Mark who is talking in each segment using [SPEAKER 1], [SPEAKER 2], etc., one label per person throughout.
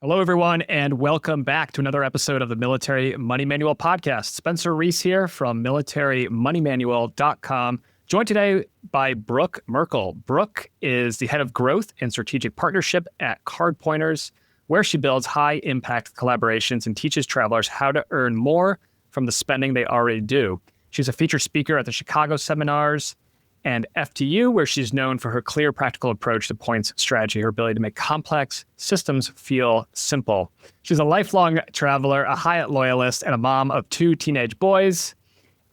[SPEAKER 1] Hello, everyone, and welcome back to another episode of the Military Money Manual podcast. Spencer Reese here from militarymoneymanual.com, joined today by Brooke Merkel. Brooke is the head of growth and strategic partnership at CardPointers, where she builds high-impact collaborations and teaches travelers how to earn more from the spending they already do. She's a featured speaker at the Chicago seminars and FTU, where she's known for her clear, practical approach to points strategy, her ability to make complex systems feel simple. She's a lifelong traveler, a Hyatt loyalist, and a mom of 2 teenage boys.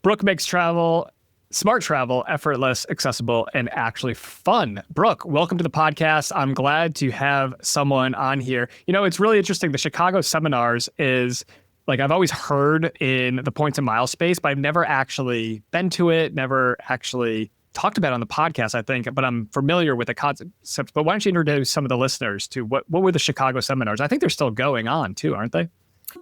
[SPEAKER 1] Brooke makes smart travel, effortless, accessible, and actually fun. Brooke, welcome to the podcast. I'm glad to have someone on here. You know, it's really interesting. The Chicago seminars is I've always heard in the points and miles space, but I've never actually been to it, never actually talked about it on the podcast, I think, but I'm familiar with the concept. But why don't you introduce some of the listeners to what were the Chicago seminars? I think they're still going on too, aren't they?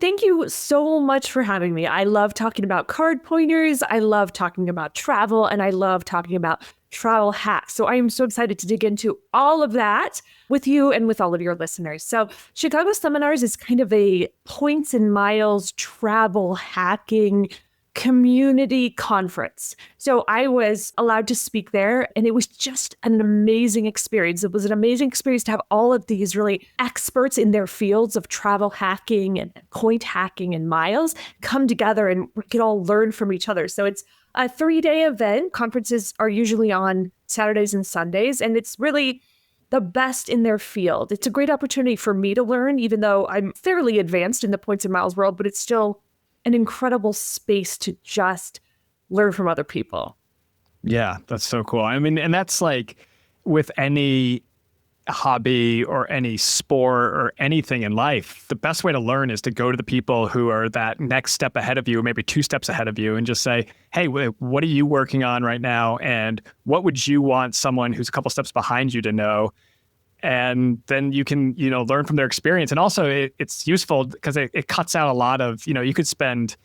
[SPEAKER 2] Thank you so much for having me. I love talking about card pointers. I love talking about travel, and I love talking about travel hacks. So I am so excited to dig into all of that with you and with all of your listeners. So Chicago Seminars is kind of a points and miles travel hacking community conference. So I was allowed to speak there, and it was just an amazing experience. It was an amazing experience to have all of these really experts in their fields of travel hacking and point hacking and miles come together, and we could all learn from each other. So it's a 3-day event. Conferences are usually on Saturdays and Sundays, and it's really the best in their field. It's a great opportunity for me to learn, even though I'm fairly advanced in the points and miles world, but it's still an incredible space to just learn from other people.
[SPEAKER 1] Yeah, that's so cool. I mean, and that's like with any hobby or any sport or anything in life, the best way to learn is to go to the people who are that next step ahead of you, or maybe 2 steps ahead of you, and just say, hey, what are you working on right now? And what would you want someone who's a couple steps behind you to know? And then you can, learn from their experience. And also it's useful because it cuts out a lot of, you could spend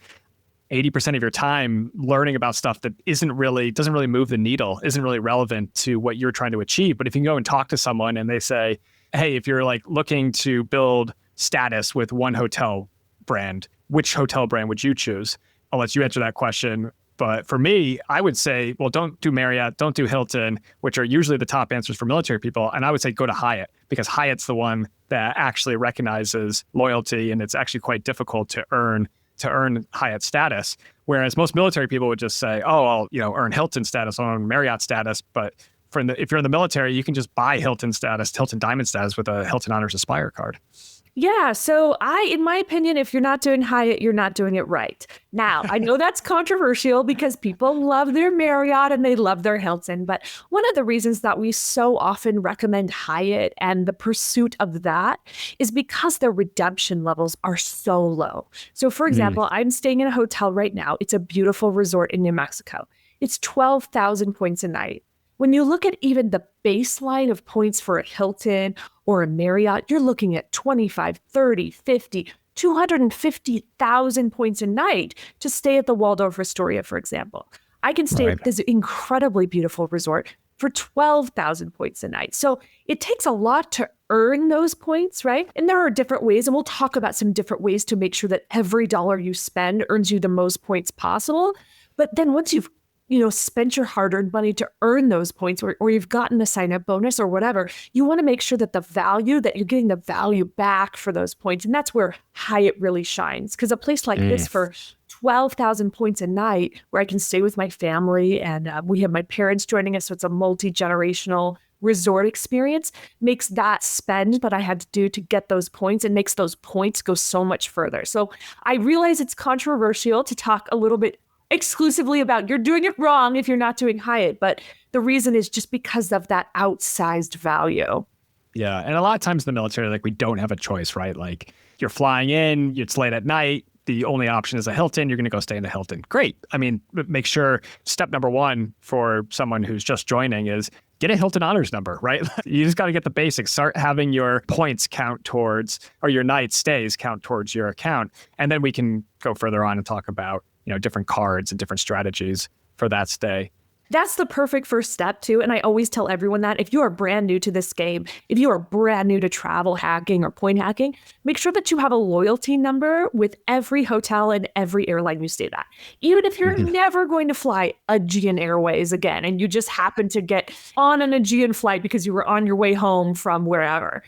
[SPEAKER 1] 80% of your time learning about stuff that doesn't really move the needle, isn't really relevant to what you're trying to achieve. But if you can go and talk to someone and they say, hey, if you're looking to build status with one hotel brand, which hotel brand would you choose? I'll let you answer that question. But for me, I would say, well, don't do Marriott, don't do Hilton, which are usually the top answers for military people. And I would say go to Hyatt, because Hyatt's the one that actually recognizes loyalty, and it's actually quite difficult to earn Hyatt status. Whereas most military people would just say, oh, I'll earn Hilton status, I'll earn Marriott status. But if you're in the military, you can just buy Hilton status, Hilton Diamond status with a Hilton Honors Aspire card.
[SPEAKER 2] Yeah. So in my opinion, if you're not doing Hyatt, you're not doing it right. Now, I know that's controversial because people love their Marriott and they love their Hilton. But one of the reasons that we so often recommend Hyatt and the pursuit of that is because their redemption levels are so low. So for example, I'm staying in a hotel right now. It's a beautiful resort in New Mexico. It's 12,000 points a night. When you look at even the baseline of points for a Hilton or a Marriott, you're looking at 25, 30, 50, 250,000 points a night to stay at the Waldorf Astoria, for example. I can stay at this incredibly beautiful resort for 12,000 points a night. So it takes a lot to earn those points, right? And there are different ways, and we'll talk about some different ways to make sure that every dollar you spend earns you the most points possible. But then once you've spent your hard-earned money to earn those points, or you've gotten a sign-up bonus or whatever, you want to make sure that you're getting the value back for those points. And that's where Hyatt really shines. Because a place like this for 12,000 points a night, where I can stay with my family, and we have my parents joining us, so it's a multi-generational resort experience, makes that spend that I had to do to get those points, and makes those points go so much further. So I realize it's controversial to talk a little bit exclusively about you're doing it wrong if you're not doing Hyatt, but the reason is just because of that outsized value.
[SPEAKER 1] Yeah. And a lot of times in the military, we don't have a choice, right? You're flying in, it's late at night, the only option is a Hilton, you're going to go stay in the Hilton. Great. I mean, make sure step number 1 for someone who's just joining is get a Hilton Honors number, right? You just got to get the basics. Start having your points count towards, or your night stays count towards your account. And then we can go further on and talk about different cards and different strategies for that stay.
[SPEAKER 2] That's the perfect first step too. And I always tell everyone that if you are brand new to this game, if you are brand new to travel hacking or point hacking, make sure that you have a loyalty number with every hotel and every airline you stay at. Even if you're never going to fly Aegean Airways again and you just happen to get on an Aegean flight because you were on your way home from wherever.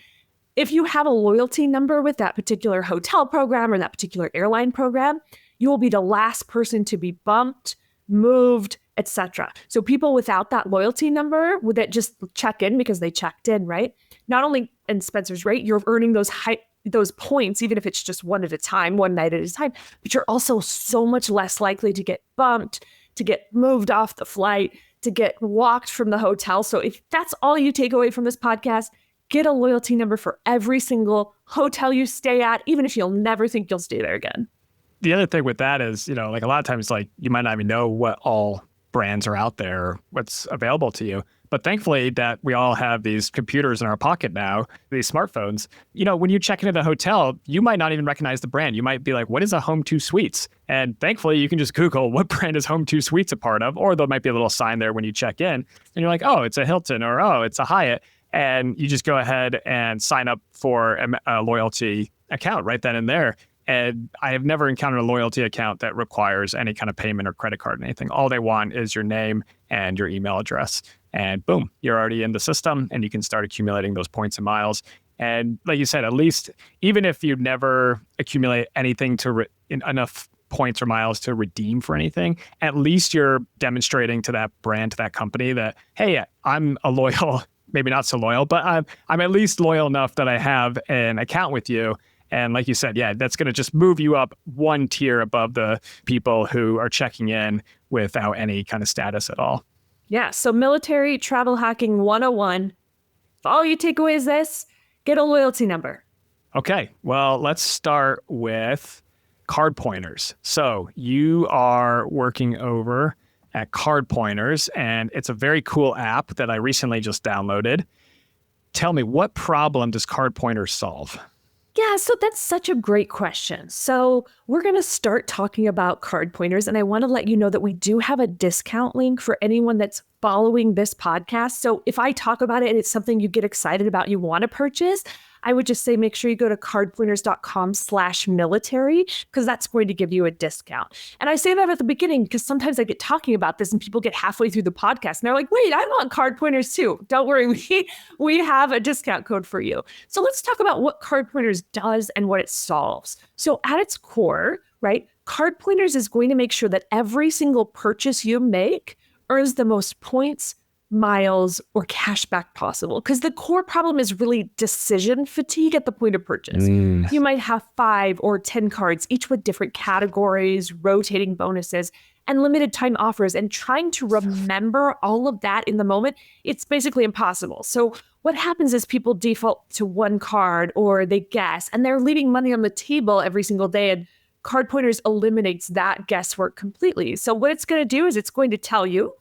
[SPEAKER 2] If you have a loyalty number with that particular hotel program or that particular airline program, you will be the last person to be bumped, moved, etc. So people without that loyalty number would that just check in because they checked in, right? Not only, and Spencer's right, you're earning those points, even if it's just one at a time, one night at a time, but you're also so much less likely to get bumped, to get moved off the flight, to get walked from the hotel. So if that's all you take away from this podcast, get a loyalty number for every single hotel you stay at, even if you'll never think you'll stay there again.
[SPEAKER 1] The other thing with that is, like a lot of times, like you might not even know what all brands are out there, what's available to you. But thankfully that we all have these computers in our pocket now, these smartphones. When you check into the hotel, you might not even recognize the brand. You might be like, what is a Home 2 Suites? And thankfully you can just Google what brand is Home 2 Suites a part of, or there might be a little sign there when you check in and you're like, oh, it's a Hilton, or oh, it's a Hyatt. And you just go ahead and sign up for a loyalty account right then and there. And I have never encountered a loyalty account that requires any kind of payment or credit card or anything. All they want is your name and your email address. And boom, you're already in the system and you can start accumulating those points and miles. And like you said, at least even if you never accumulate anything enough points or miles to redeem for anything, at least you're demonstrating to that brand, to that company that, hey, I'm a loyal, maybe not so loyal, but I'm at least loyal enough that I have an account with you. And like you said, yeah, that's going to just move you up one tier above the people who are checking in without any kind of status at all.
[SPEAKER 2] Yeah. So military travel hacking 101. If all you take away is this, get a loyalty number.
[SPEAKER 1] Okay. Well, let's start with CardPointers. So you are working over at CardPointers, and it's a very cool app that I recently just downloaded. Tell me, what problem does CardPointers solve?
[SPEAKER 2] Yeah, so that's such a great question. So we're going to start talking about CardPointers, and I want to let you know that we do have a discount link for anyone that's following this podcast. So if I talk about it and it's something you get excited about, you want to purchase, I would just say make sure you go to cardpointers.com/military because that's going to give you a discount. And I say that at the beginning because sometimes I get talking about this and people get halfway through the podcast and they're like, wait, I want CardPointers too. Don't worry, we have a discount code for you. So let's talk about what CardPointers does and what it solves. So at its core, right, CardPointers is going to make sure that every single purchase you make earns the most points, miles, or cash back possible. Because the core problem is really decision fatigue at the point of purchase. You might have 5 or 10 cards, each with different categories, rotating bonuses, and limited time offers. And trying to remember all of that in the moment, it's basically impossible. So what happens is people default to one card or they guess, and they're leaving money on the table every single day. And CardPointers eliminates that guesswork completely. So what it's going to do is it's going to tell you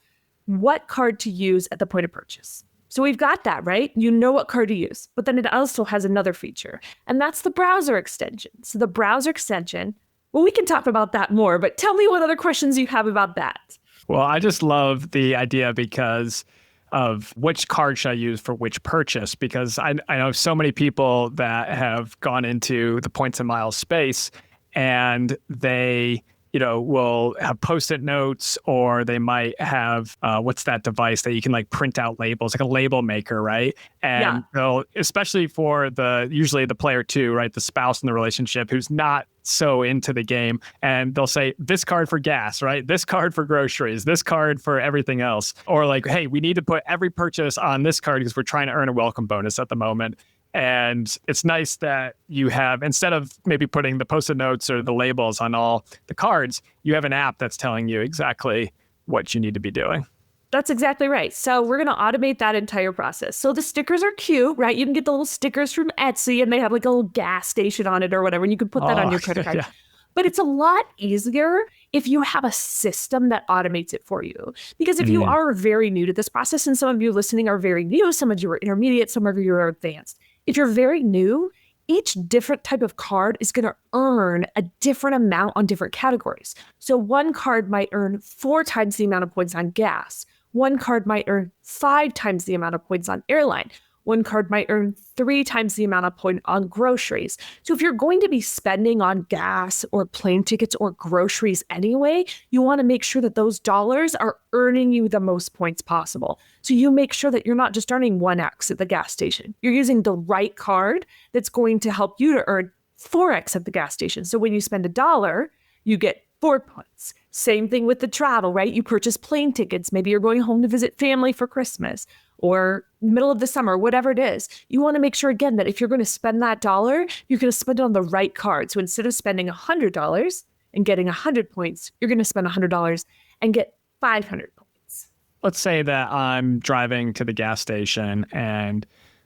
[SPEAKER 2] what card to use at the point of purchase. So we've got that, right? You know what card to use, but then it also has another feature, and that's the browser extension. So the browser extension, well, we can talk about that more, but tell me what other questions you have about that.
[SPEAKER 1] Well, I just love the idea because of which card should I use for which purchase, because I know so many people that have gone into the points and miles space and they will have Post-it notes, or they might have, what's that device that you can like print out labels, like a label maker, right? And they'll, especially for usually the player 2, right? The spouse in the relationship who's not so into the game, and they'll say this card for gas, right? This card for groceries, this card for everything else. Or like, hey, we need to put every purchase on this card because we're trying to earn a welcome bonus at the moment. And it's nice that you have, instead of maybe putting the Post-it notes or the labels on all the cards, you have an app that's telling you exactly what you need to be doing.
[SPEAKER 2] That's exactly right. So we're going to automate that entire process. So the stickers are cute, right? You can get the little stickers from Etsy and they have like a little gas station on it or whatever, and you can put that on your credit card. Yeah. But it's a lot easier if you have a system that automates it for you. Because if you are very new to this process, and some of you listening are very new, some of you are intermediate, some of you are advanced. If you're very new, each different type of card is going to earn a different amount on different categories. So one card might earn 4 times the amount of points on gas. One card might earn 5 times the amount of points on airline. One card might earn 3 times the amount of point on groceries. So if you're going to be spending on gas or plane tickets or groceries anyway, you want to make sure that those dollars are earning you the most points possible. So you make sure that you're not just earning 1x at the gas station. You're using the right card that's going to help you to earn 4x at the gas station. So when you spend $1, you get 4 points. Same thing with the travel, right? You purchase plane tickets. Maybe you're going home to visit family for Christmas or middle of the summer, whatever it is. You want to make sure, again, that if you're going to spend that dollar, you're going to spend it on the right card. So instead of spending $100 and getting 100 points, you're going to spend $100 and get 500 points.
[SPEAKER 1] Let's say that I'm driving to the gas station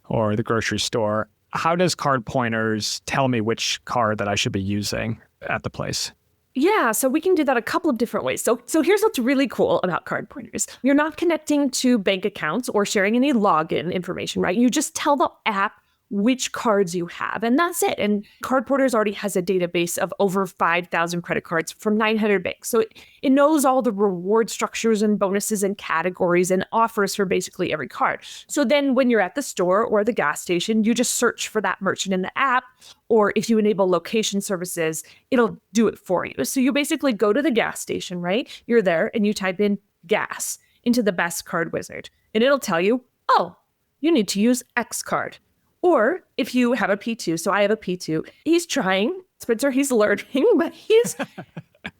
[SPEAKER 1] or the grocery store. How does CardPointers tell me which card that I should be using at the place?
[SPEAKER 2] Yeah, so we can do that a couple of different ways. So here's what's really cool about CardPointers. You're not connecting to bank accounts or sharing any login information, right? You just tell the app which cards you have, and that's it. And CardPointers already has a database of over 5,000 credit cards from 900 banks. So it knows all the reward structures and bonuses and categories and offers for basically every card. So then when you're at the store or the gas station, you just search for that merchant in the app, or if you enable location services, it'll do it for you. So you basically go to the gas station, right? You're there and you type in gas into the best card wizard, and it'll tell you, oh, you need to use X card. Or if you have a P2, so I have a P2, he's trying, Spencer, he's learning, but he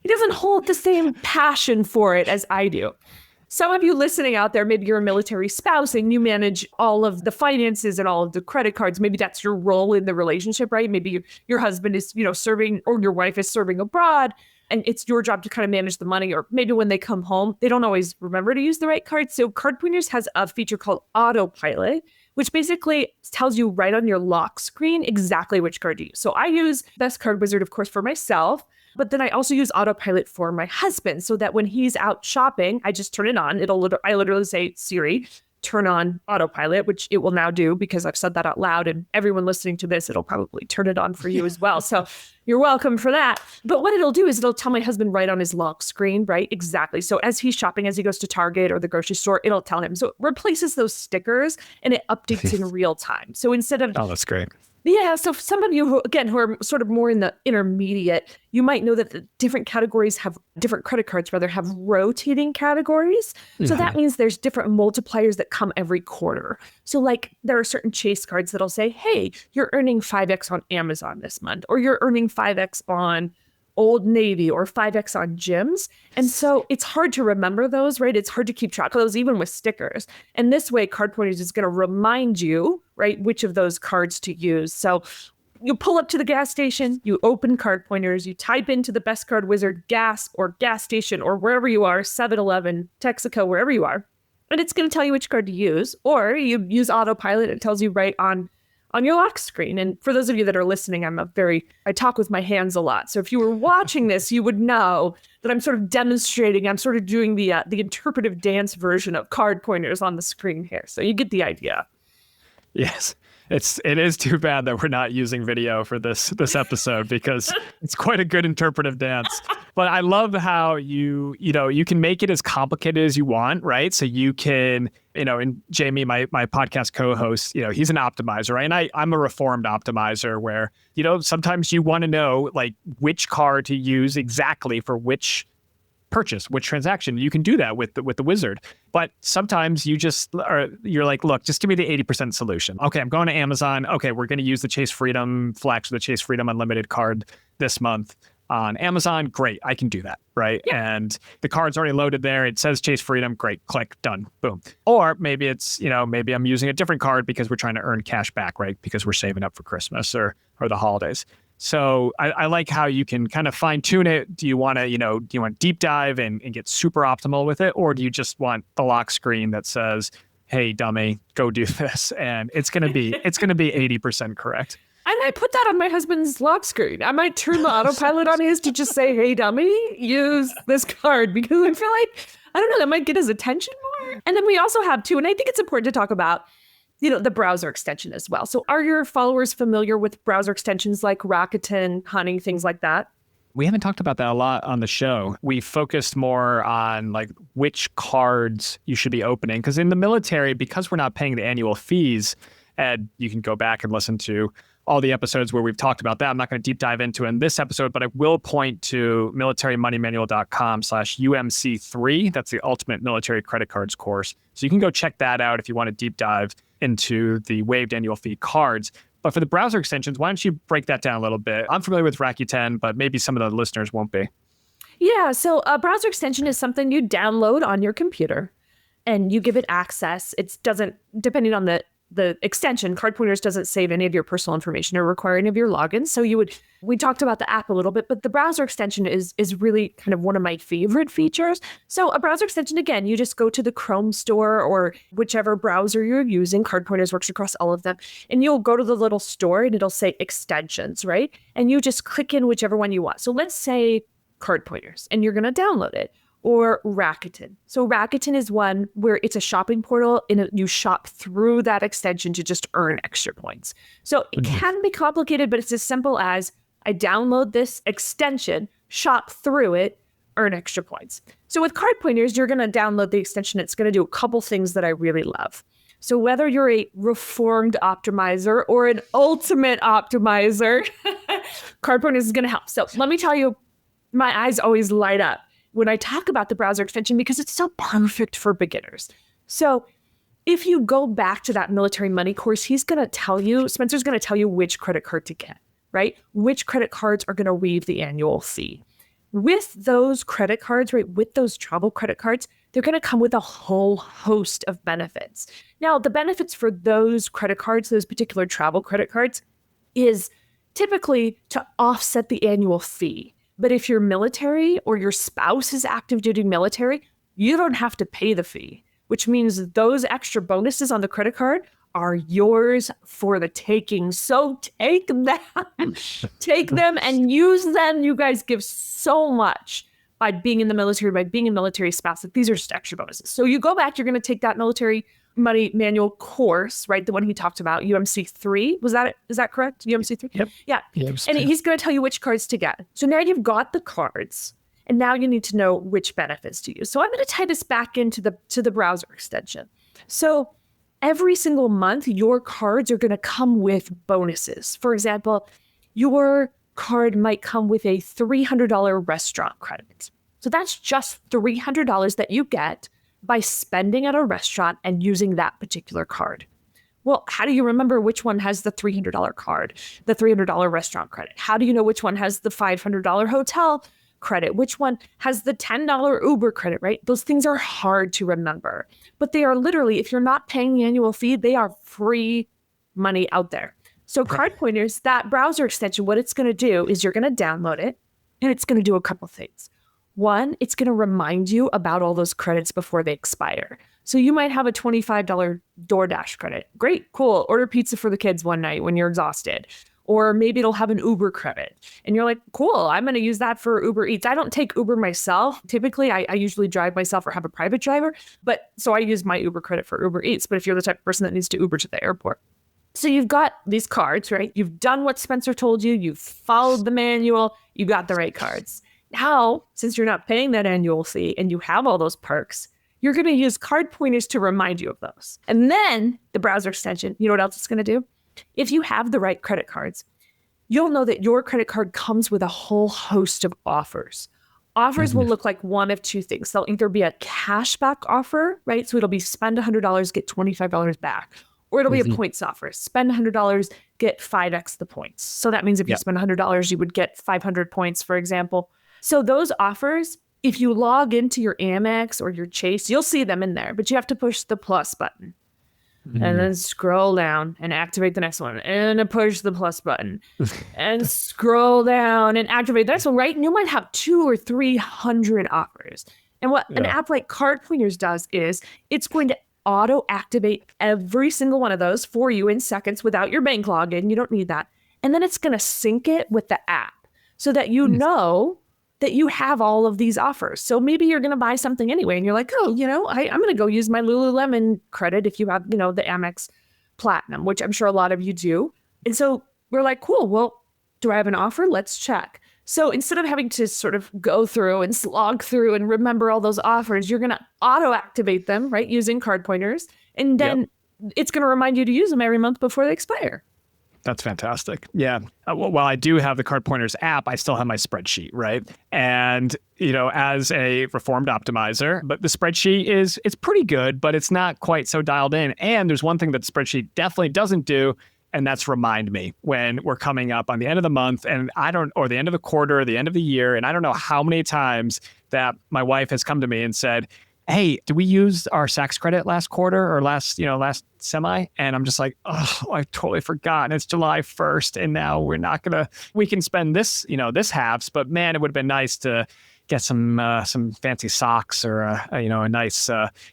[SPEAKER 2] doesn't hold the same passion for it as I do. Some of you listening out there, maybe you're a military spouse and you manage all of the finances and all of the credit cards. Maybe that's your role in the relationship, right? Maybe your husband is, serving, or your wife is serving abroad, and it's your job to kind of manage the money. Or maybe when they come home, they don't always remember to use the right card. So CardPointers has a feature called Autopilot, which basically tells you right on your lock screen exactly which card to use. So I use Best Card Wizard, of course, for myself, but then I also use Autopilot for my husband so that when he's out shopping, I just turn it on. I literally say, Siri, turn on Autopilot, which it will now do because I've said that out loud, and everyone listening to this, it'll probably turn it on for you as well. So you're welcome for that. But what it'll do is it'll tell my husband right on his lock screen, right? Exactly. So as he's shopping, as he goes to Target or the grocery store, it'll tell him. So it replaces those stickers and it updates in real time. So instead of...
[SPEAKER 1] Oh, that's great.
[SPEAKER 2] Yeah, so some of you who are sort of more in the intermediate, you might know that the different categories different credit cards have rotating categories. So that means there's different multipliers that come every quarter. So like there are certain Chase cards that'll say, hey, you're earning 5x on Amazon this month, or you're earning 5x on Old Navy or 5x on gyms. And so it's hard to remember those, right? It's hard to keep track of those, even with stickers. And this way, CardPointers is going to remind you, right, which of those cards to use. So you pull up to the gas station, you open CardPointers, you type into the Best Card Wizard gas or gas station or wherever you are, 7-Eleven, Texaco, wherever you are, and it's going to tell you which card to use. Or you use Autopilot, it tells you right on your lock screen. And for those of you that are listening, I talk with my hands a lot. So if you were watching this, you would know that I'm sort of demonstrating, I'm sort of doing the interpretive dance version of CardPointers on the screen here. So you get the idea.
[SPEAKER 1] Yes. It is too bad that we're not using video for this episode because it's quite a good interpretive dance. But I love how you can make it as complicated as you want, right? So you can, and Jamie, my podcast co-host, he's an optimizer, right? And I'm a reformed optimizer where, sometimes you want to know like which card to use exactly for which purchase, which transaction. You can do that with the wizard. But sometimes you're like, look, just give me the 80% solution. Okay, I'm going to Amazon. Okay, we're going to use the Chase Freedom Flex or the Chase Freedom Unlimited card this month on Amazon. Great, I can do that, right? Yeah. And the card's already loaded there. It says Chase Freedom. Great, click, done, boom. Or maybe it's, maybe I'm using a different card because we're trying to earn cash back, right? Because we're saving up for Christmas or the holidays. So I like how you can kind of fine tune it. Do you want to deep dive and get super optimal with it? Or do you just want the lock screen that says, hey, dummy, go do this. And it's going to be 80% correct.
[SPEAKER 2] And I put that on my husband's lock screen. I might turn the autopilot on his to just say, hey, dummy, use this card, because I feel like, I don't know, that might get his attention more. And then we also have too, and I think it's important to talk about, the browser extension as well. So are your followers familiar with browser extensions like Rakuten, Honey, things like that?
[SPEAKER 1] We haven't talked about that a lot on the show. We focused more on like which cards you should be opening. Because in the military, because we're not paying the annual fees, and you can go back and listen to all the episodes where we've talked about that. I'm not going to deep dive into it in this episode, but I will point to militarymoneymanual.com/UMC3. That's the Ultimate Military Credit Cards course. So you can go check that out if you want to deep dive into the waived annual fee cards. But for the browser extensions, why don't you break that down a little bit? I'm familiar with Rakuten, but maybe some of the listeners won't be.
[SPEAKER 2] Yeah, so a browser extension is something you download on your computer and you give it access. It doesn't, depending on the extension, CardPointers doesn't save any of your personal information or require any of your logins. So we talked about the app a little bit, but the browser extension is really kind of one of my favorite features. So a browser extension, again, you just go to the Chrome store or whichever browser you're using. CardPointers works across all of them. And you'll go to the little store and it'll say extensions, right? And you just click in whichever one you want. So let's say CardPointers, and you're going to download it. Or Rakuten. So Rakuten is one where it's a shopping portal and you shop through that extension to just earn extra points. So it can be complicated, but it's as simple as I download this extension, shop through it, earn extra points. So with CardPointers, you're going to download the extension. It's going to do a couple things that I really love. So whether you're a reformed optimizer or an ultimate optimizer, CardPointers is going to help. So let me tell you, my eyes always light up when I talk about the browser extension because it's so perfect for beginners. So if you go back to that military money course, Spencer's going to tell you which credit card to get, right? Which credit cards are going to waive the annual fee. With those credit cards, right, with those travel credit cards, they're going to come with a whole host of benefits. Now, the benefits for those credit cards, those particular travel credit cards, is typically to offset the annual fee. But if you're military or your spouse is active duty military, you don't have to pay the fee, which means those extra bonuses on the credit card are yours for the taking. So take them, take them and use them. You guys give so much by being in the military, by being a military spouse. These are just extra bonuses. So you go back, you're going to take that military money manual course, right? The one he talked about, UMC3. Was that it? Is that correct? UMC3?
[SPEAKER 1] Yep.
[SPEAKER 2] Yeah. And he's going to tell you which cards to get. So now you've got the cards, and now you need to know which benefits to use. So I'm going to tie this back into the browser extension. So every single month, your cards are going to come with bonuses. For example, your card might come with a $300 restaurant credit. So that's just $300 that you get by spending at a restaurant and using that particular card. Well, how do you remember which one has the $300 card, the $300 restaurant credit? How do you know which one has the $500 hotel credit? Which one has the $10 Uber credit, right? Those things are hard to remember, but they are literally, if you're not paying the annual fee, they are free money out there. So CardPointers, that browser extension, what it's going to do is you're going to download it and it's going to do a couple things. One, it's going to remind you about all those credits before they expire. So you might have a $25 DoorDash credit. Great, cool. Order pizza for the kids one night when you're exhausted. Or maybe it'll have an Uber credit. And you're like, cool, I'm going to use that for Uber Eats. I don't take Uber myself. Typically, I usually drive myself or have a private driver. But so I use my Uber credit for Uber Eats. But if you're the type of person that needs to Uber to the airport. So you've got these cards, right? You've done what Spencer told you. You've followed the manual. You got the right cards. Now, since you're not paying that annual fee and you have all those perks, you're going to use CardPointers to remind you of those. And then the browser extension, you know what else it's going to do? If you have the right credit cards, you'll know that your credit card comes with a whole host of offers. Offers will look like one of two things. They'll either be a cashback offer, right? So it'll be spend $100, get $25 back. Or it'll be a points offer. Spend $100, get 5x the points. So that means if you spend $100, you would get 500 points, for example. So those offers, if you log into your Amex or your Chase, you'll see them in there, but you have to push the plus button and then scroll down and activate the next one and push the plus button and scroll down and activate the next one, right? And you might have 200 or 300 offers. And what an app like CardPointers does is it's going to auto activate every single one of those for you in seconds without your bank login. You don't need that. And then it's going to sync it with the app so that you know that you have all of these offers. So maybe you're going to buy something anyway and you're like, oh, I'm going to go use my Lululemon credit if you have, the Amex Platinum, which I'm sure a lot of you do. And so we're like, cool, well, do I have an offer? Let's check. So instead of having to sort of go through and slog through and remember all those offers, you're going to auto activate them, right? Using CardPointers. And then it's going to remind you to use them every month before they expire.
[SPEAKER 1] That's fantastic. Yeah. While I do have the CardPointers app, I still have my spreadsheet, right? And, as a reformed optimizer, but the spreadsheet it's pretty good, but it's not quite so dialed in. And there's one thing that the spreadsheet definitely doesn't do, and that's remind me when we're coming up on the end of the month or the end of the quarter, or the end of the year. And I don't know how many times that my wife has come to me and said, hey, did we use our Saks credit last quarter or last semi? And I'm just like, oh, I totally forgot. And it's July 1st. And now we can spend this halves, but man, it would have been nice to get some fancy socks or a nice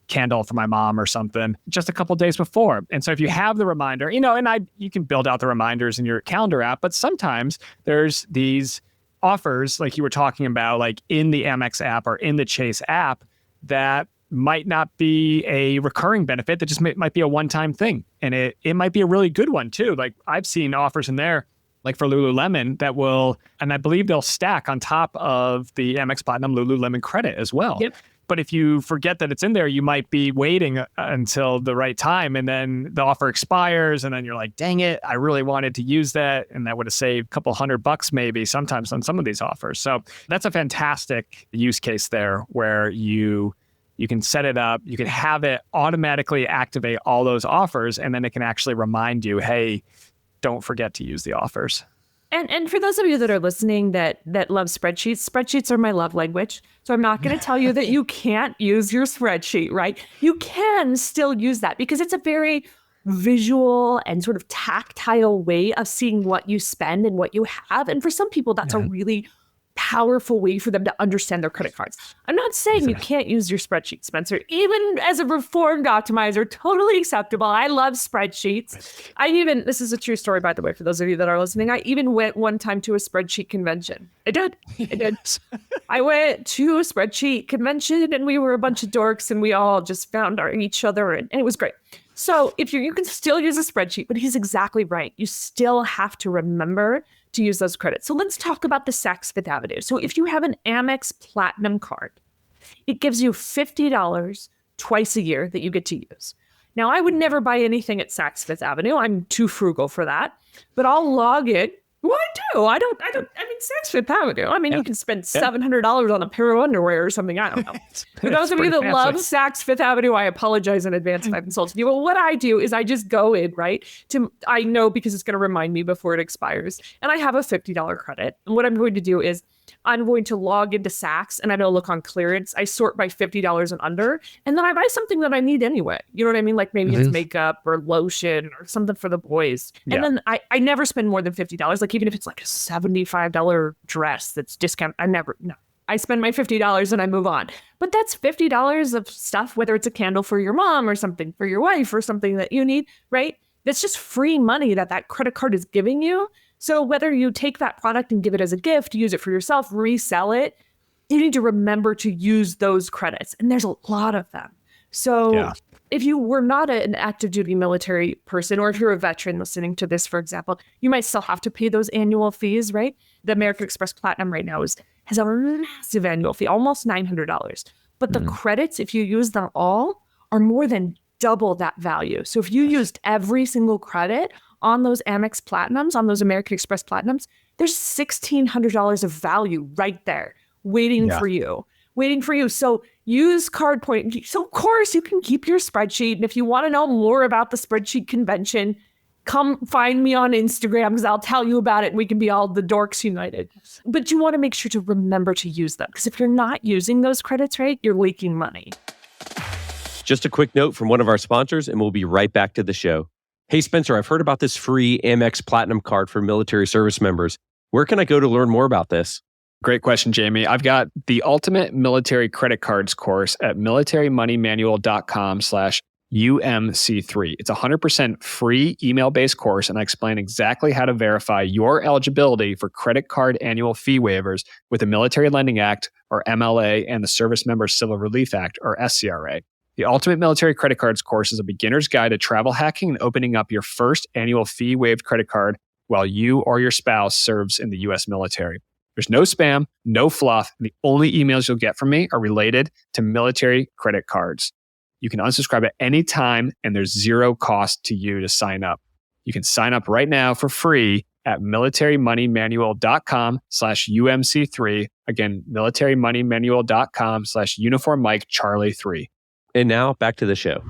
[SPEAKER 1] candle for my mom or something just a couple of days before. And so if you have the reminder, you can build out the reminders in your calendar app, but sometimes there's these offers like you were talking about, like in the Amex app or in the Chase app, that might not be a recurring benefit, that just might be a one-time thing. And it might be a really good one too. Like I've seen offers in there, like for Lululemon, that and I believe they'll stack on top of the Amex Platinum Lululemon credit as well.
[SPEAKER 2] Yep.
[SPEAKER 1] But if you forget that it's in there, you might be waiting until the right time, and then the offer expires, and then you're like, dang it, I really wanted to use that, and that would have saved a couple $100 maybe sometimes on some of these offers. So that's a fantastic use case there, where you can set it up, you can have it automatically activate all those offers, and then it can actually remind you, hey, don't forget to use the offers.
[SPEAKER 2] And for those of you that are listening that love spreadsheets are my love language. So I'm not going to tell you that you can't use your spreadsheet, right? You can still use that because it's a very visual and sort of tactile way of seeing what you spend and what you have. And for some people, that's a really powerful way for them to understand their credit cards. I'm not saying you can't use your spreadsheet, Spencer. Even as a reformed optimizer, totally acceptable. I love spreadsheets. This is a true story, by the way, for those of you that are listening. I even went one time to a spreadsheet convention. I did. I went to a spreadsheet convention, and we were a bunch of dorks, and we all just found each other, and it was great. So if you can still use a spreadsheet, but he's exactly right. You still have to remember to use those credits. So let's talk about the Saks Fifth Avenue. So if you have an Amex Platinum card, it gives you $50 twice a year that you get to use. Now, I would never buy anything at Saks Fifth Avenue. I'm too frugal for that, but I'll log it. Well, I do. Saks Fifth Avenue. You can spend $700 on a pair of underwear or something. I don't know. For those of you that love Saks Fifth Avenue, I apologize in advance if I've insulted you. But what I do is I just go in, right? I know because it's going to remind me before it expires. And I have a $50 credit. And what I'm going to do is I'm going to log into Saks, and I don't look on clearance. I sort by $50 and under, and then I buy something that I need anyway. You know what I mean? Like maybe it's makeup or lotion or something for the boys. And then I never spend more than $50. Like even if it's like a $75 dress that's discount, I spend my $50 and I move on. But that's $50 of stuff, whether it's a candle for your mom or something for your wife or something that you need, right? That's just free money that credit card is giving you. So whether you take that product and give it as a gift, use it for yourself, resell it, you need to remember to use those credits. And there's a lot of them. So if you were not an active duty military person, or if you're a veteran listening to this, for example, you might still have to pay those annual fees, right? The American Express Platinum right now has a massive annual fee, almost $900. But the credits, if you use them all, are more than double that value. So if you used every single credit on those Amex Platinums, on those American Express Platinums, there's $1,600 of value right there waiting for you. So use CardPoint. So of course you can keep your spreadsheet. And if you want to know more about the spreadsheet convention, come find me on Instagram because I'll tell you about it and we can be all the dorks united. But you want to make sure to remember to use them, because if you're not using those credits right, you're leaking money.
[SPEAKER 3] Just a quick note from one of our sponsors, and we'll be right back to the show. Hey, Spencer, I've heard about this free Amex Platinum card for military service members. Where can I go to learn more about this?
[SPEAKER 1] Great question, Jamie. I've got the Ultimate Military Credit Cards course at militarymoneymanual.com/UMC3. It's a 100% free email-based course, and I explain exactly how to verify your eligibility for credit card annual fee waivers with the Military Lending Act, or MLA, and the Service Members Civil Relief Act, or SCRA. The Ultimate Military Credit Cards course is a beginner's guide to travel hacking and opening up your first annual fee-waived credit card while you or your spouse serves in the U.S. military. There's no spam, no fluff. The only emails you'll get from me are related to military credit cards. You can unsubscribe at any time, and there's zero cost to you to sign up. You can sign up right now for free at militarymoneymanual.com/UMC3. Again, militarymoneymanual.com/uniform Mike Charlie 3.
[SPEAKER 3] And now back to the show.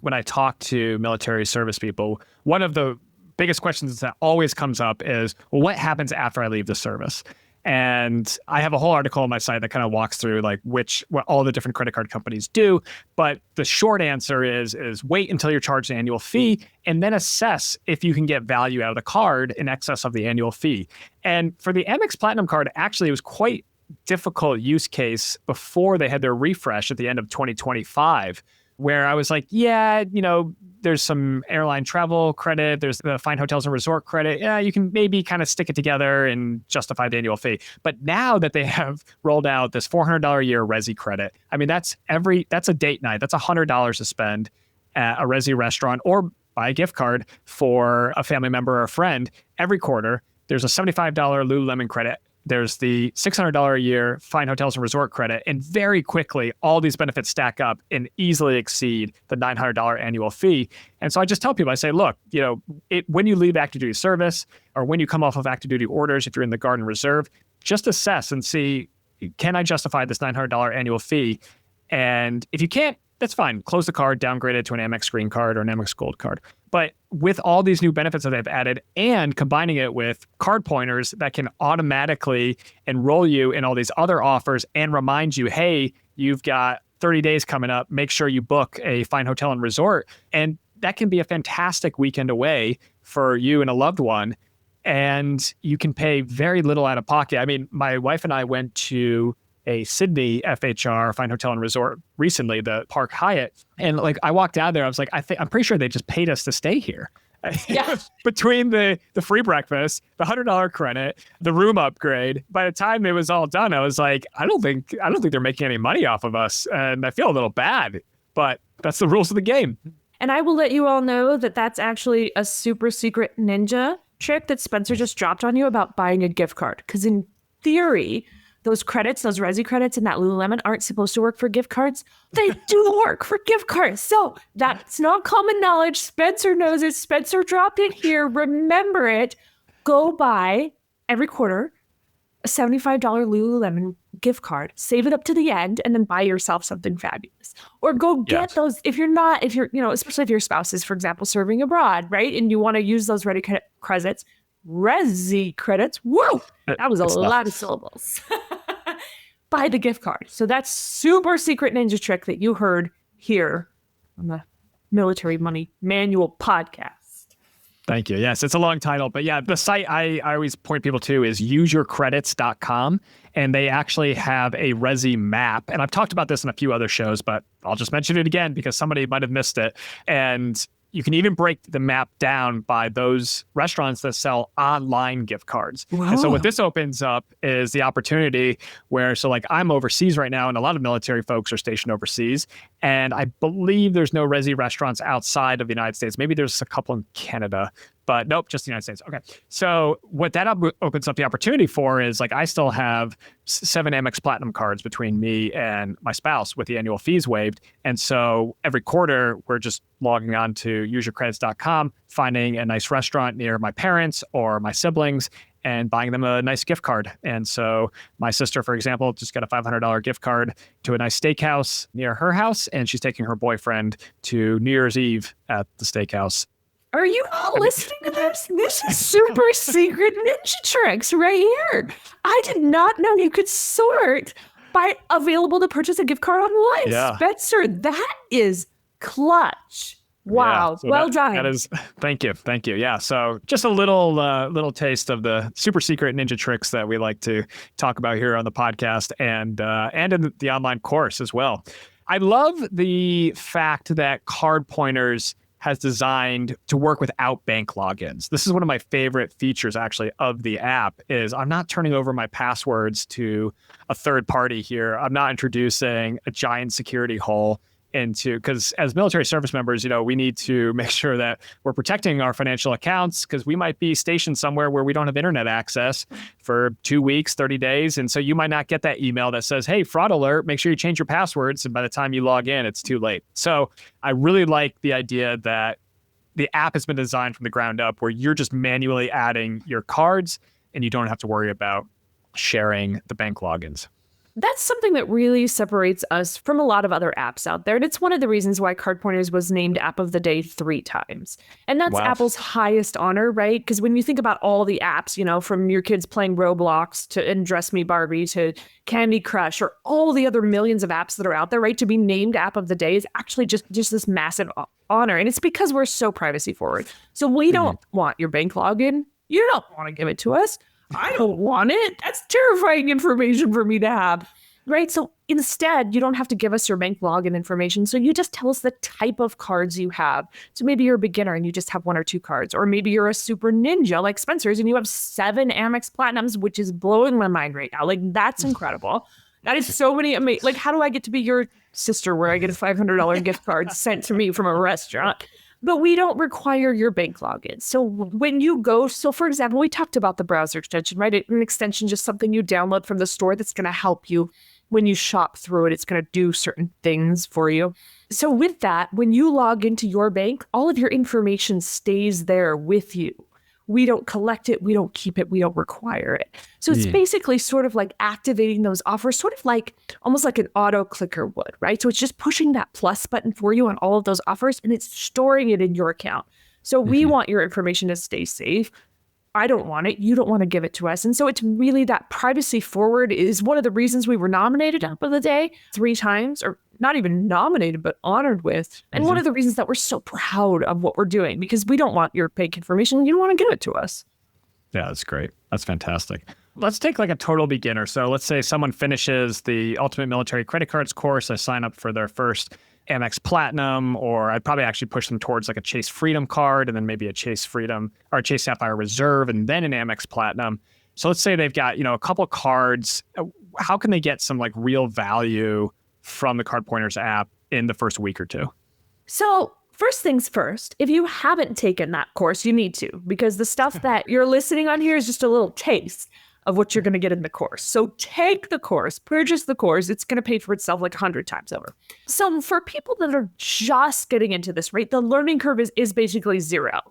[SPEAKER 1] When I talk to military service people, one of the biggest questions that always comes up is, well, what happens after I leave the service? And I have a whole article on my site that kind of walks through like what all the different credit card companies do. But the short answer is wait until you're charged an annual fee and then assess if you can get value out of the card in excess of the annual fee. And for the Amex Platinum card, actually, it was quite difficult use case before they had their refresh at the end of 2025, where I was like, yeah, there's some airline travel credit, there's the fine hotels and resort credit. Yeah, you can maybe kind of stick it together and justify the annual fee. But now that they have rolled out this $400 a year Resi credit, I mean, that's a date night. That's $100 to spend at a Resi restaurant or buy a gift card for a family member or a friend every quarter. There's a $75 Lululemon credit. There's the $600 a year fine hotels and resort credit. And very quickly, all these benefits stack up and easily exceed the $900 annual fee. And so I just tell people, I say, look, when you leave active duty service or when you come off of active duty orders, if you're in the Guard and Reserve, just assess and see, can I justify this $900 annual fee? And if you can't, that's fine. Close the card, downgrade it to an Amex Green card or an Amex Gold card. But with all these new benefits that they've added and combining it with CardPointers that can automatically enroll you in all these other offers and remind you, hey, you've got 30 days coming up, make sure you book a fine hotel and resort. And that can be a fantastic weekend away for you and a loved one. And you can pay very little out of pocket. I mean, my wife and I went to a Sydney FHR fine hotel and resort recently, the Park Hyatt. And like, I walked out there, I was like, I'm pretty sure they just paid us to stay here.
[SPEAKER 2] Yeah.
[SPEAKER 1] Between the free breakfast, the $100 credit, the room upgrade, by the time it was all done, I was like, I don't think they're making any money off of us. And I feel a little bad, but that's the rules of the game.
[SPEAKER 2] And I will let you all know that that's actually a super secret ninja trick that Spencer just dropped on you about buying a gift card. Because in theory, those credits, those Resi credits and that Lululemon aren't supposed to work for gift cards. They do work for gift cards. So that's not common knowledge. Spencer knows it. Spencer dropped it here. Remember it. Go buy every quarter a $75 Lululemon gift card. Save it up to the end and then buy yourself something fabulous. Or go get those if you're, especially if your spouse is, for example, serving abroad, right? And you want to use those Resi credits. Whoa, that was a lot of syllables. Buy the gift card. So that's super secret ninja trick that you heard here on the Military Money Manual podcast.
[SPEAKER 1] Thank you. Yes, it's a long title, but yeah, the site I always point people to is useyourcredits.com, and they actually have a Resi map. And I've talked about this in a few other shows, but I'll just mention it again because somebody might have missed it. And you can even break the map down by those restaurants that sell online gift cards. Wow. And so what this opens up is the opportunity where, so like I'm overseas right now and a lot of military folks are stationed overseas. And I believe there's no Resi restaurants outside of the United States. Maybe there's a couple in Canada, but nope, just the United States. Okay. So what that opens up the opportunity for is like I still have 7 Amex Platinum cards between me and my spouse with the annual fees waived. And so every quarter we're just logging on to useyourcredits.com, finding a nice restaurant near my parents or my siblings and buying them a nice gift card. And so my sister, for example, just got a $500 gift card to a nice steakhouse near her house. And she's taking her boyfriend to New Year's Eve at the steakhouse.
[SPEAKER 2] Are you all listening to this? This is super secret ninja tricks right here. I did not know you could sort by available to purchase a gift card online. Yeah. Spencer, that is clutch. Wow. Yeah, so well done.
[SPEAKER 1] That is, thank you. Yeah. So just a little taste of the super secret ninja tricks that we like to talk about here on the podcast and in the online course as well. I love the fact that CardPointers has designed to work without bank logins. This is one of my favorite features actually of the app is I'm not turning over my passwords to a third party here. I'm not introducing a giant security hole into, because as military service members, we need to make sure that we're protecting our financial accounts, because we might be stationed somewhere where we don't have internet access for 2 weeks, 30 days. And so you might not get that email that says, hey, fraud alert, make sure you change your passwords. And by the time you log in, it's too late. So I really like the idea that the app has been designed from the ground up where you're just manually adding your cards and you don't have to worry about sharing the bank logins.
[SPEAKER 2] That's something that really separates us from a lot of other apps out there. And it's one of the reasons why CardPointers was named App of the Day 3 times. And that's Apple's highest honor, right? Because when you think about all the apps, from your kids playing Roblox to and Dress Me Barbie to Candy Crush or all the other millions of apps that are out there, right? To be named App of the Day is actually just this massive honor. And it's because we're so privacy forward. So we don't want your bank login. You don't want to give it to us. I don't want it. That's terrifying information for me to have, right? So instead, you don't have to give us your bank login information. So you just tell us the type of cards you have. So maybe you're a beginner and you just have 1 or 2 cards, or maybe you're a super ninja like Spencer's and you have 7 Amex Platinums, which is blowing my mind right now. Like, that's incredible. That is so many amazing. Like, how do I get to be your sister where I get a $500 gift card sent to me from a restaurant? But we don't require your bank login. So when you go, for example, we talked about the browser extension, right? An extension, just something you download from the store that's going to help you when you shop through it. It's going to do certain things for you. So with that, when you log into your bank, all of your information stays there with you. We don't collect it. We don't keep it. We don't require it. So it's basically sort of like activating those offers, sort of like almost like an auto clicker would, right? So it's just pushing that plus button for you on all of those offers and it's storing it in your account. So we want your information to stay safe. I don't want it. You don't want to give it to us. And so it's really that privacy forward is one of the reasons we were nominated App of the Day 3 times, or not even nominated, but honored with. And one of the reasons that we're so proud of what we're doing, because we don't want your bank information. You don't want to give it to us.
[SPEAKER 1] Yeah, that's great. That's fantastic. Let's take like a total beginner. So let's say someone finishes the Ultimate Military Credit Cards course. I sign up for their first Amex Platinum, or I'd probably actually push them towards like a Chase Freedom card and then maybe a Chase Freedom or a Chase Sapphire Reserve and then an Amex Platinum. So let's say they've got, a couple cards. How can they get some like real value from the CardPointers app in the first week or 2?
[SPEAKER 2] So first things first, if you haven't taken that course, you need to, because the stuff that you're listening on here is just a little taste of what you're going to get in the course. So take the course, purchase the course. It's going to pay for itself like 100 times over. So for people that are just getting into this, right, the learning curve is basically 0.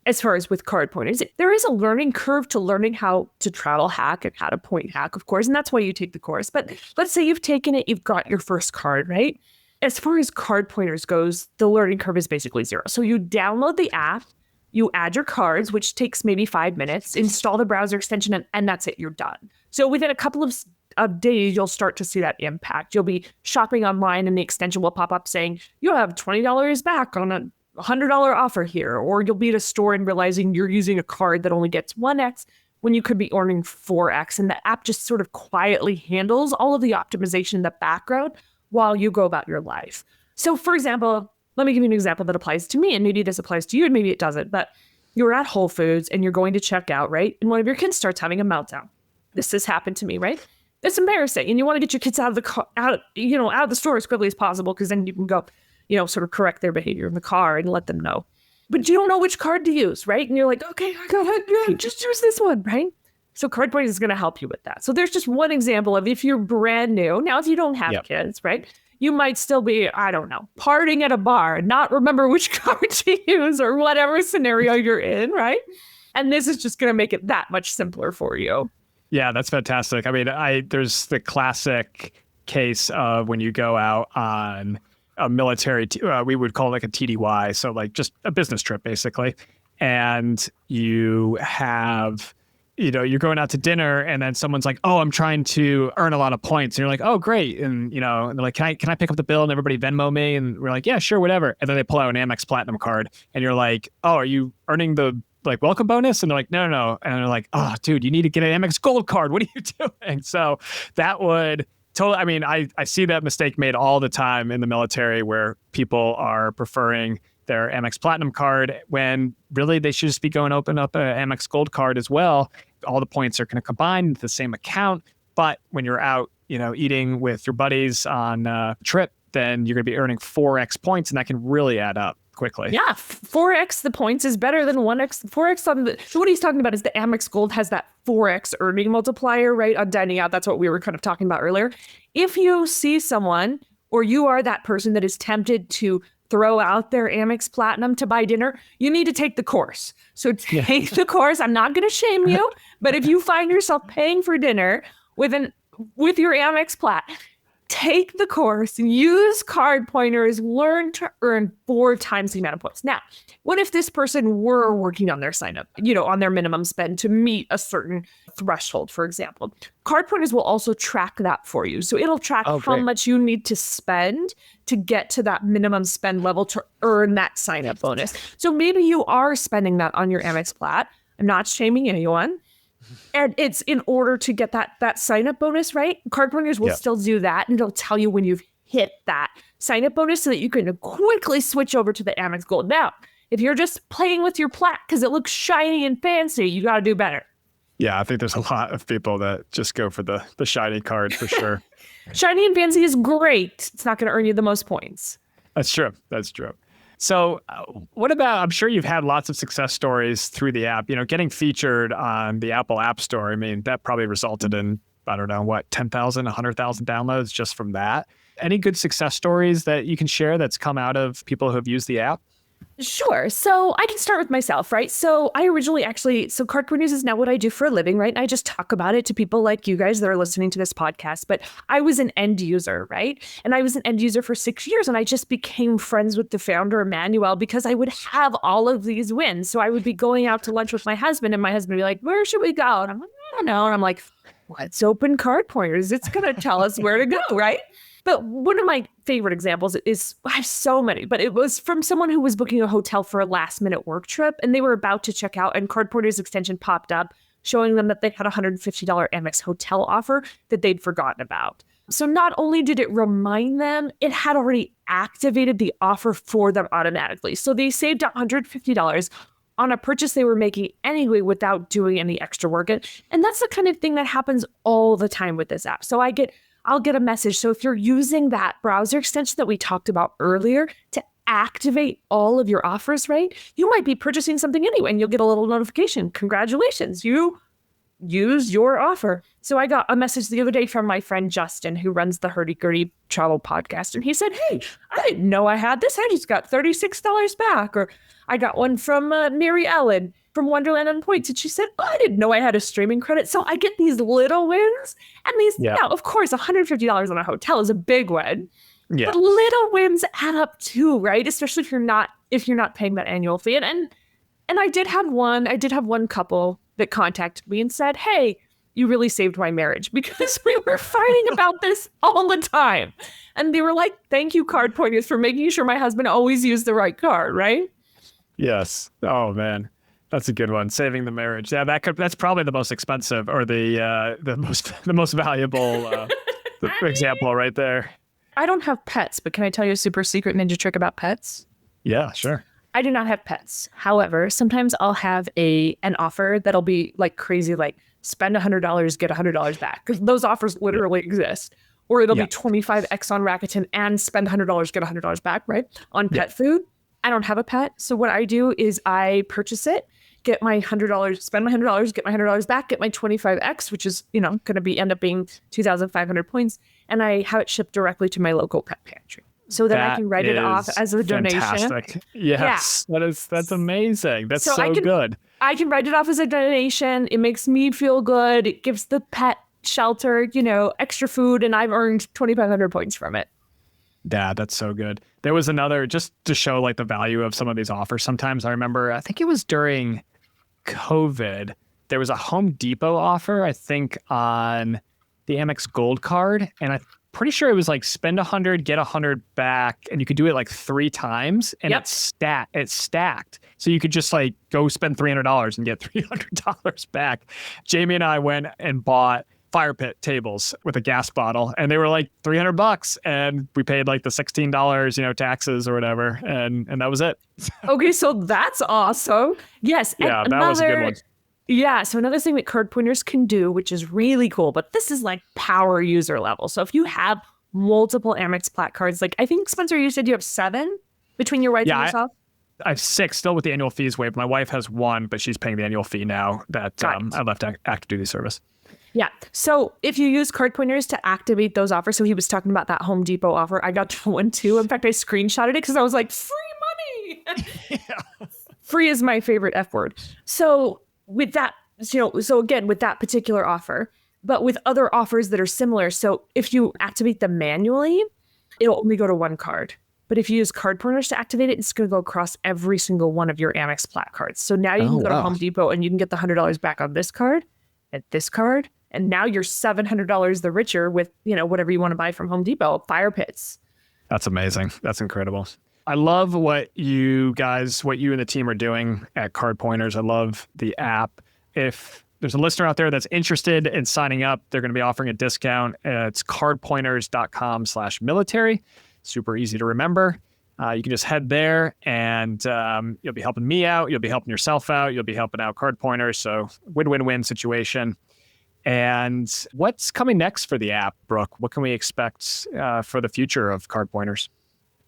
[SPEAKER 2] As far as with CardPointers, there is a learning curve to learning how to travel hack and how to point hack, of course, and that's why you take the course. But let's say you've taken it, you've got your first card, right? As far as CardPointers goes, the learning curve is basically 0. So you download the app, you add your cards, which takes maybe 5 minutes, install the browser extension, and that's it, you're done. So within a couple of days, you'll start to see that impact. You'll be shopping online and the extension will pop up saying, you have $20 back on a $100 offer here. Or you'll be at a store and realizing you're using a card that only gets 1x when you could be earning 4x. And the app just sort of quietly handles all of the optimization in the background while you go about your life. So for example, let me give you an example that applies to me, and maybe this applies to you and maybe it doesn't, but you're at Whole Foods and you're going to check out, right? And one of your kids starts having a meltdown. This has happened to me, right? It's embarrassing. And you want to get your kids out of the car, out of the store as quickly as possible, because then you can go, sort of correct their behavior in the car and let them know. But you don't know which card to use, right? And you're like, okay, I got it. Just use this one, right? So CardPointers is going to help you with that. So there's just one example of if you're brand new. Now, if you don't have kids, right? You might still be, I don't know, partying at a bar, not remember which card to use or whatever scenario you're in, right? And this is just going to make it that much simpler for you.
[SPEAKER 1] Yeah, that's fantastic. I mean, there's the classic case of when you go out on a military, we would call it like a TDY, so like just a business trip basically, and you have, you're going out to dinner and then someone's like, oh, I'm trying to earn a lot of points. And you're like, oh, great. And, and they're like, can I pick up the bill and everybody Venmo me? And we're like, yeah, sure, whatever. And then they pull out an Amex Platinum card and you're like, oh, are you earning the like welcome bonus? And they're like, no. And they're like, oh, dude, you need to get an Amex Gold card. What are you doing? So that would totally, I mean, I see that mistake made all the time in the military where people are preferring their Amex Platinum card when really they should just be going open up an Amex Gold card as well. All the points are going to combine into the same account. But when you're out, eating with your buddies on a trip, then you're going to be earning 4x points, and that can really add up quickly.
[SPEAKER 2] Yeah, 4x the points is better than 1x. 4x on the, so what he's talking about is the Amex Gold has that 4x earning multiplier, right? On dining out. That's what we were kind of talking about earlier. If you see someone, or you are that person that is tempted to throw out their Amex Platinum to buy dinner, you need to take the course. So take the course. I'm not going to shame you, but if you find yourself paying for dinner with your Amex Plat, take the course, use CardPointers, learn to earn 4 times the amount of points. Now, what if this person were working on their sign up, on their minimum spend to meet a certain threshold, for example? CardPointers will also track that for you. So it'll track how much you need to spend to get to that minimum spend level to earn that sign up bonus. So maybe you are spending that on your Amex Plat. I'm not shaming anyone. And it's in order to get that sign-up bonus, right? CardPointers will still do that, and it'll tell you when you've hit that sign-up bonus so that you can quickly switch over to the Amex Gold. Now, if you're just playing with your plat because it looks shiny and fancy, you got to do better.
[SPEAKER 1] Yeah, I think there's a lot of people that just go for the shiny card for sure.
[SPEAKER 2] Shiny and fancy is great. It's not going to earn you the most points.
[SPEAKER 1] That's true. So what about, I'm sure you've had lots of success stories through the app, getting featured on the Apple App Store. I mean, that probably resulted in, 10,000, 100,000 downloads just from that. Any good success stories that you can share that's come out of people who have used the app?
[SPEAKER 2] Sure. So I can start with myself, right? So I originally CardPointers is now what I do for a living, right? And I just talk about it to people like you guys that are listening to this podcast. But I was an end user, right? And I was an end user for 6 years, and I just became friends with the founder, Emmanuel, because I would have all of these wins. So I would be going out to lunch with my husband, and my husband would be like, "Where should we go?" And I'm like, "I don't know." And I'm like, "Let's open CardPointers. It's going to tell us where to go," right? But one of my favorite examples is, I have so many, but it was from someone who was booking a hotel for a last minute work trip, and they were about to check out, and CardPointers extension popped up showing them that they had a $150 Amex hotel offer that they'd forgotten about. So not only did it remind them, it had already activated the offer for them automatically. So they saved $150 on a purchase they were making anyway without doing any extra work. And that's the kind of thing that happens all the time with this app. So I'll get a message. So if you're using that browser extension that we talked about earlier to activate all of your offers, right? You might be purchasing something anyway, and you'll get a little notification. Congratulations, you used your offer. So I got a message the other day from my friend Justin, who runs the Hurdy Gurdy Travel podcast. And he said, "Hey, I didn't know I had this. I just got $36 back." Or I got one from Mary Ellen from Wonderland on Points. And she said, "Oh, I didn't know I had a streaming credit." So I get these little wins. And now, of course, $150 on a hotel is a big win. Yeah. But little wins add up too, right? Especially if you're not paying that annual fee. And I did have one couple that contacted me and said, "Hey, you really saved my marriage," because we were fighting about this all the time. And they were like, "Thank you, CardPointers, for making sure my husband always used the right card," right? Yes.
[SPEAKER 1] Oh, man. That's a good one. Saving the marriage. Yeah, that's probably the most expensive, or the most valuable example right there.
[SPEAKER 2] I don't have pets, but can I tell you a super secret ninja trick about pets?
[SPEAKER 1] Yeah, sure.
[SPEAKER 2] I do not have pets. However, sometimes I'll have an offer that'll be like crazy, like spend $100, get $100 back, because those offers literally exist. Or it'll be 25x on Rakuten and spend $100, get $100 back, right? On pet food. I don't have a pet. So what I do is I purchase it, get my $100, spend my $100, get my $100 back, get my 25x, which is, going to end up being 2,500 points. And I have it shipped directly to my local pet pantry. So that I can write it off as a donation.
[SPEAKER 1] Fantastic. Yes, that's amazing. That's so good.
[SPEAKER 2] I can write it off as a donation. It makes me feel good. It gives the pet shelter, extra food, and I've earned 2,500 points from it.
[SPEAKER 1] Yeah, that's so good. There was another, just to show like the value of some of these offers. Sometimes I remember, I think it was during COVID, there was a Home Depot offer, I think on the Amex Gold card. And I'm pretty sure it was like spend 100, get 100 back. And you could do it like 3 times, and it's stacked. So you could just like go spend $300 and get $300 back. Jamie and I went and bought fire pit tables with a gas bottle, and they were like $300, and we paid like the $16, taxes or whatever, and that was it.
[SPEAKER 2] Okay, so that's awesome. Yes.
[SPEAKER 1] Yeah, that was a good one.
[SPEAKER 2] Yeah, so another thing that CardPointers can do, which is really cool, but this is like power user level. So if you have multiple Amex Platinum cards. Like, I think, Spencer, you said you have 7 between your wife and yourself?
[SPEAKER 1] I have 6 still with the annual fees waived. My wife has 1, but she's paying the annual fee now that I left active duty service.
[SPEAKER 2] Yeah. So if you use CardPointers to activate those offers, so he was talking about that Home Depot offer. I got one too. In fact, I screenshotted it because I was like, free money. Yeah. Free is my favorite F word. So with that, so again, with that particular offer, but with other offers that are similar. So if you activate them manually, it'll only go to one card. But if you use CardPointers to activate it, it's going to go across every single one of your Amex Platinum cards. So now you can go to Home Depot and you can get the $100 back on this card and this card. And now you're $700 the richer with, whatever you want to buy from Home Depot, fire pits.
[SPEAKER 1] That's amazing. That's incredible. I love what you and the team are doing at CardPointers. I love the app. If there's a listener out there that's interested in signing up, they're going to be offering a discount. It's cardpointers.com/military. Super easy to remember. You can just head there and you'll be helping me out. You'll be helping yourself out. You'll be helping out CardPointers. So win-win-win situation. And what's coming next for the app, Brooke? What can we expect for the future of CardPointers?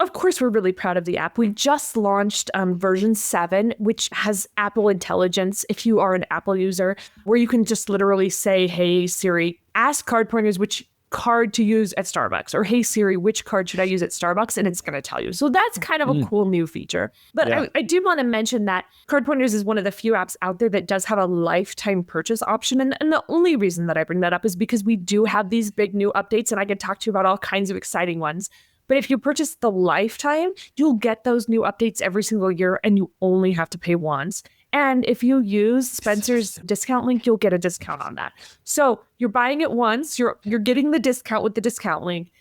[SPEAKER 2] Of course, we're really proud of the app. We just launched version 7, which has Apple Intelligence, if you are an Apple user, where you can just literally say, hey, Siri, ask CardPointers which card to use at Starbucks, or hey, Siri, which card should I use at Starbucks? And it's going to tell you. So that's kind of a cool new feature. But yeah. I do want to mention that CardPointers is one of the few apps out there that does have a lifetime purchase option. And the only reason that I bring that up is because we do have these big new updates, and I can talk to you about all kinds of exciting ones. But if you purchase the lifetime, you'll get those new updates every single year, and you only have to pay once. And if you use Spencer's discount link, you'll get a discount on that. So you're buying it once, you're getting the discount with the discount link,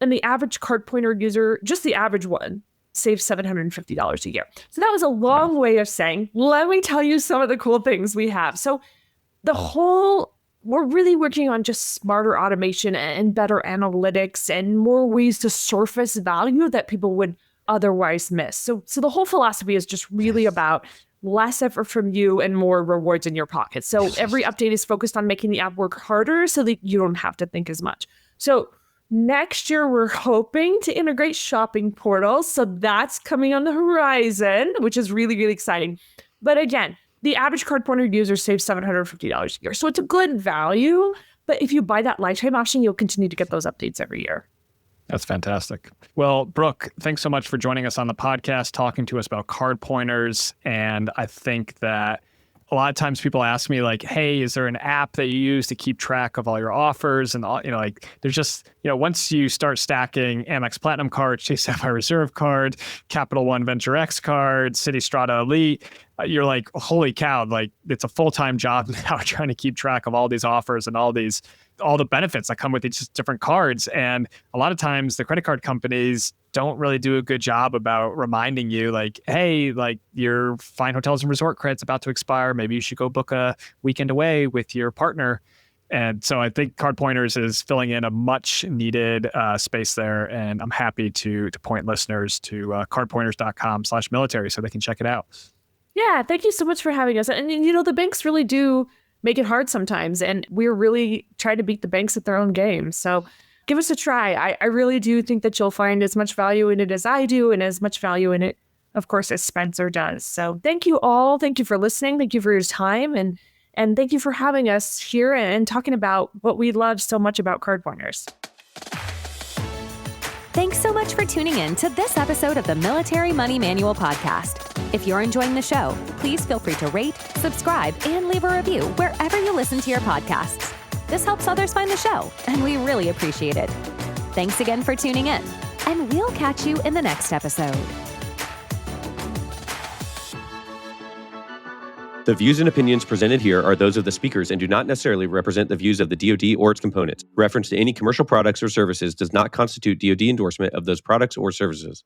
[SPEAKER 2] and the average CardPointer user, just the average one, saves $750 a year. So that was a long way of saying, let me tell you some of the cool things we have. So we're really working on just smarter automation and better analytics and more ways to surface value that people would otherwise miss. So the whole philosophy is just really about less effort from you and more rewards in your pocket. So every update is focused on making the app work harder so that you don't have to think as much. So next year, we're hoping to integrate shopping portals. So that's coming on the horizon, which is really, really exciting. But again, the average CardPointer user saves $750 a year. So it's a good value. But if you buy that lifetime option, you'll continue to get those updates every year.
[SPEAKER 1] That's fantastic. Well, Brooke, thanks so much for joining us on the podcast, talking to us about CardPointers. And I think that a lot of times people ask me like, hey, is there an app that you use to keep track of all your offers? And all, there's just, once you start stacking Amex Platinum cards, Chase Sapphire Reserve card, Capital One Venture X card, Citi Strata Elite, you're like, holy cow, like it's a full-time job now trying to keep track of all these offers and all the benefits that come with each different cards. And a lot of times the credit card companies don't really do a good job about reminding you like, hey, like your Fine Hotels and Resort credit's about to expire. Maybe you should go book a weekend away with your partner. And so I think CardPointers is filling in a much needed space there. And I'm happy to point listeners to cardpointers.com/military so they can check it out.
[SPEAKER 2] Yeah, thank you so much for having us. And the banks really do make it hard sometimes. And we're really trying to beat the banks at their own game. So give us a try. I really do think that you'll find as much value in it as I do, and as much value in it, of course, as Spencer does. So thank you all. Thank you for listening. Thank you for your time. And thank you for having us here and talking about what we love so much about CardPointers.
[SPEAKER 4] Thanks so much for tuning in to this episode of the Military Money Manual podcast. If you're enjoying the show, please feel free to rate, subscribe, and leave a review wherever you listen to your podcasts. This helps others find the show, and we really appreciate it. Thanks again for tuning in, and we'll catch you in the next episode.
[SPEAKER 3] The views and opinions presented here are those of the speakers and do not necessarily represent the views of the DoD or its components. Reference to any commercial products or services does not constitute DoD endorsement of those products or services.